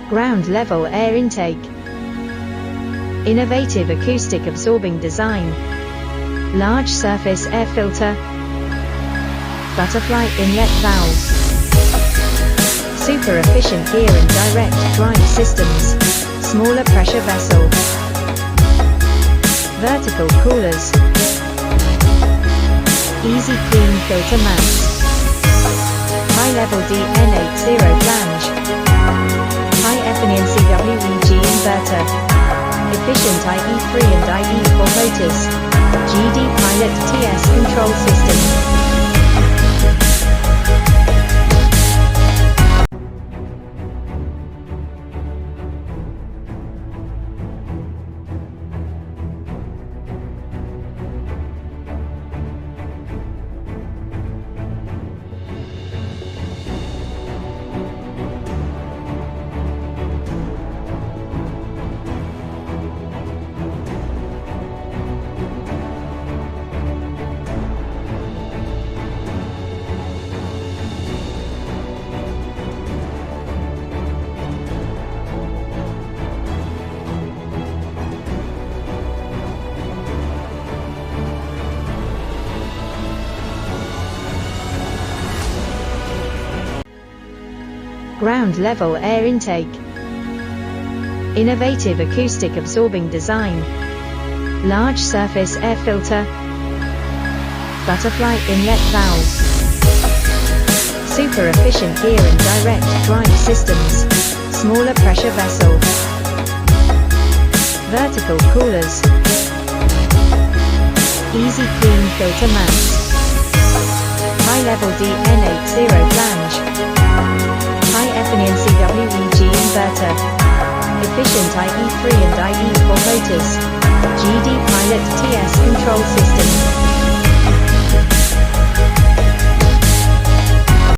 Ground level air intake. Innovative acoustic absorbing design. Large surface air filter. Butterfly inlet valve. Super efficient gear and direct drive systems. Smaller pressure vessel. Vertical coolers. Easy clean filter mats. High level DN80 flange. High efficiency WEG inverter. Efficient IE3 and IE4 motors. GD Pilot TS control system. Ground level air intake. Innovative acoustic absorbing design. Large surface air filter. Butterfly inlet valve. Super efficient gear and direct drive systems. Smaller pressure vessel. Vertical coolers. Easy clean filter mats. High level DN80 flange. High efficiency WEG inverter. Efficient IE3 and IE4 motors. GD Pilot TS control system.